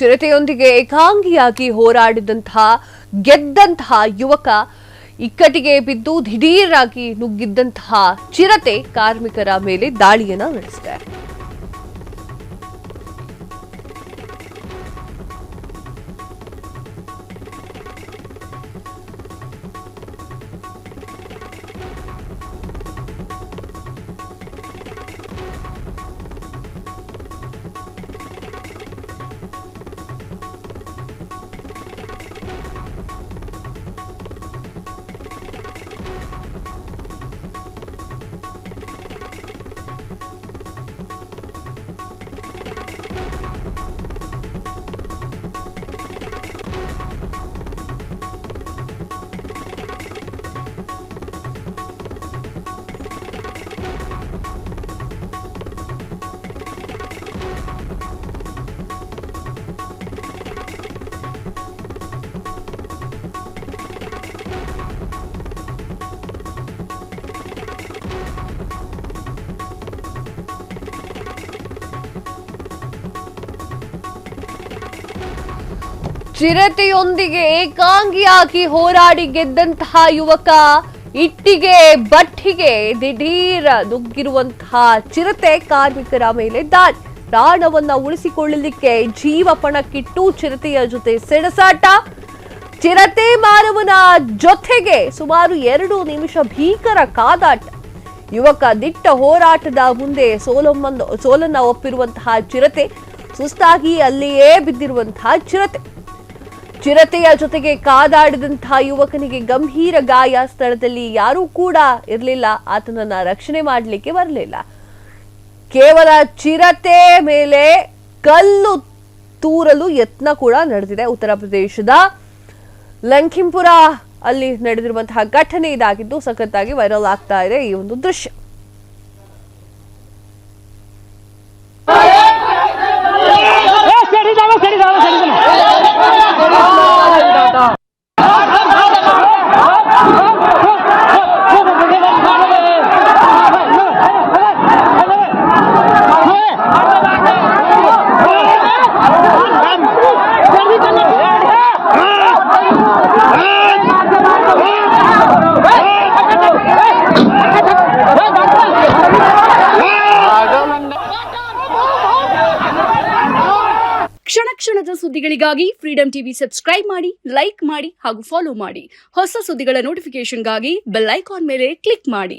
ಚಿರತೆಯೊಂದಿಗೆ ಏಕಾಂಗಿಯಾಗಿ ಹೋರಾಡಿದಂತಹ ಗೆದ್ದಂತಹ ಯುವಕ ಇಕ್ಕಟ್ಟಿಗೆ ಬಿದ್ದು ದಿಢೀರಾಗಿ ನುಗ್ಗಿದ್ದಂತಹ ಚಿರತೆ ಕಾರ್ಮಿಕರ ಮೇಲೆ ದಾಳಿಯನ್ನ ನಡೆಸಿದೆ. ಚಿರತೆಯೊಂದಿಗೆ ಏಕಾಂಗಿಯಾಗಿ ಹೋರಾಡಿ ಗೆದ್ದಂತಹ ಯುವಕ ಇಟ್ಟಿಗೆ ಬಟ್ಟಿಗೆ ದಿಢೀರ್ ನುಗ್ಗಿರುವಂತಹ ಚಿರತೆ ಕಾರ್ಮಿಕರ ಮೇಲೆ ದಾಳಿ. ಪ್ರಾಣವನ್ನ ಉಳಿಸಿಕೊಳ್ಳಲಿಕ್ಕೆ ಜೀವ ಪಣಕ್ಕಿಟ್ಟು ಚಿರತೆಯ ಜೊತೆ ಸೆಣಸಾಟ. ಚಿರತೆ ಮಾನವನ ಜೊತೆಗೆ ಸುಮಾರು 2 ನಿಮಿಷ ಭೀಕರ ಕಾದಾಟ. ಯುವಕ ದಿಟ್ಟ ಹೋರಾಟದ ಮುಂದೆ ಸೋಲನ್ನ ಒಪ್ಪಿರುವಂತಹ ಚಿರತೆ, ಸುಸ್ತಾಗಿ ಅಲ್ಲಿಯೇ ಬಿದ್ದಿರುವಂತಹ ಚಿರತೆಯ ಜೊತೆಗೆ ಕಾದಾಡಿದಂತಹ ಯುವಕನಿಗೆ ಗಂಭೀರ ಗಾಯ. ಸ್ಥಳದಲ್ಲಿ ಯಾರೂ ಕೂಡ ಇರಲಿಲ್ಲ, ಆತನನ್ನ ರಕ್ಷಣೆ ಮಾಡಲಿಕ್ಕೆ ಬರಲಿಲ್ಲ. ಕೇವಲ ಚಿರತೆ ಮೇಲೆ ಕಲ್ಲು ತೂರಲು ಯತ್ನ ಕೂಡ ನಡೆದಿದೆ. ಉತ್ತರ ಪ್ರದೇಶದ ಲಖೀಂಪುರ ಅಲ್ಲಿ ನಡೆದಿರುವಂತಹ ಘಟನೆ ಇದಾಗಿದ್ದು ಸಖತ್ತಾಗಿ ವೈರಲ್ ಆಗ್ತಾ ಇದೆ ಈ ಒಂದು ದೃಶ್ಯ. ಕ್ಷಣದ ಸುದ್ದಿಗಳಿಗಾಗಿ ಫ್ರೀಡಂ ಟಿವಿ ಸಬ್ಸ್ಕ್ರೈಬ್ ಮಾಡಿ, ಲೈಕ್ ಮಾಡಿ ಹಾಗೂ ಫಾಲೋ ಮಾಡಿ. ಹೊಸ ಸುದ್ದಿಗಳ ನೋಟಿಫಿಕೇಶನ್ಗಾಗಿ ಬೆಲ್ ಐಕಾನ್ ಮೇಲೆ ಕ್ಲಿಕ್ ಮಾಡಿ.